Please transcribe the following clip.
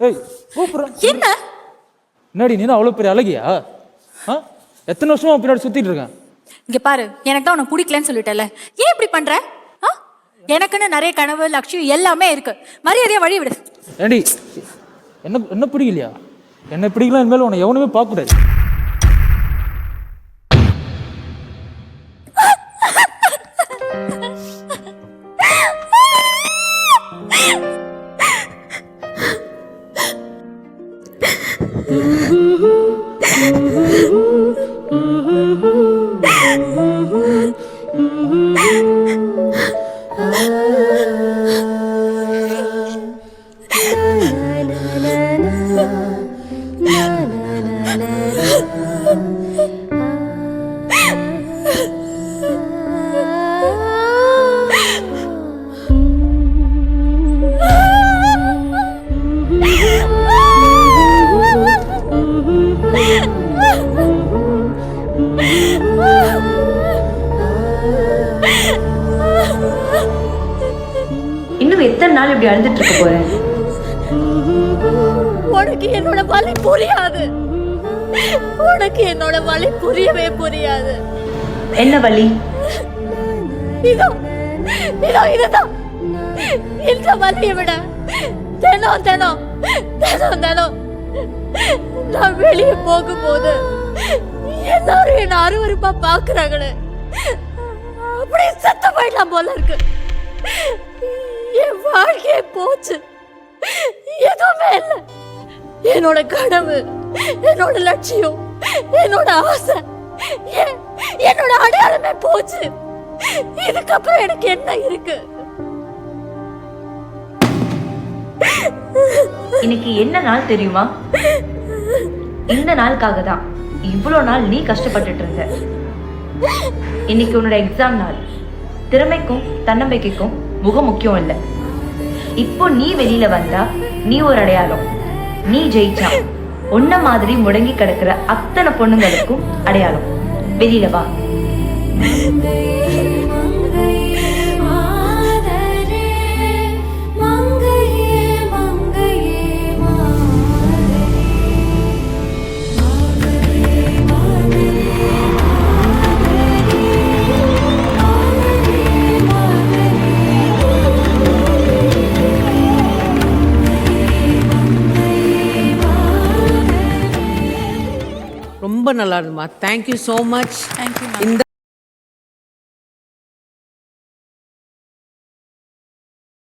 ஏய் கூப்பிடுறேன். என்ன என்னடி நீ தான் அவ்வளோ பெரிய அழகியா? எத்தனை வருஷமா பின்னாடி சுத்திட்டு இருக்கேன். இங்க பாரு, எனக்கு தான் உனக்கு பிடிக்கலன்னு சொல்லிட்டல, ஏன் இப்படி பண்ற? எனக்குன்னு நிறைய கனவு லட்சியம் எல்லாமே இருக்கு, மரியாதையா வழி விடு. ஏண்டி என்ன என்ன பிடிக்கலையா? என்ன பிடிக்கலாம் இனிமேல் உன்னை எவனுமே பார்க்க கூடாது. இன்னும் எத்தனை நாள் இப்படி அழுதுட்டு இருக்க போறேன்? உனக்கு என்னோட வலி புரியாது. உனக்கு என்னோட வலி புரியவே புரியாது. என்ன வலி? இதோ இதோ இதுதான். இந்த வலியை விட தினம் தினம் தினம் தினம் நான் வெளியே போகும்போது எல்லாரும் என்ன அருவருப்பா பாக்குறாங்களே, அப்படியே சத்த போயிடலாம் போல இருக்கு. என் வாழ்க்கையே போச்சு, எதுவுமே இல்லை. என்னோட கனவு, என்னோட லட்சியம், என்னோட ஆசை, என்னோட அடையாளமே போச்சு. இதுக்கப்புறம் எனக்கு என்ன இருக்கு? இன்னைக்கு என்ன நாள் தெரியுமா? இந்த நாளுக்காக தான் இவ்வளோ நாள் நீ கஷ்டப்பட்டுட்டு இருந்த. இன்னைக்கு உன்னோட எக்ஸாம் நாள். திறமைக்கும் தன்னம்பிக்கைக்கும் முகம் முக்கியம் இல்லை. இப்போ நீ வெளியில வந்தா நீ ஒரு அடையாளம். நீ ஜெயிச்சா உன்ன மாதிரி முடங்கி கிடக்கிற அத்தனை பொண்ணுங்களுக்கும் அடையாளம். வெளியில வா. ரொம்ப நல்லா இருந்துமா. Thank you so much. தேங்க்யூ. இந்த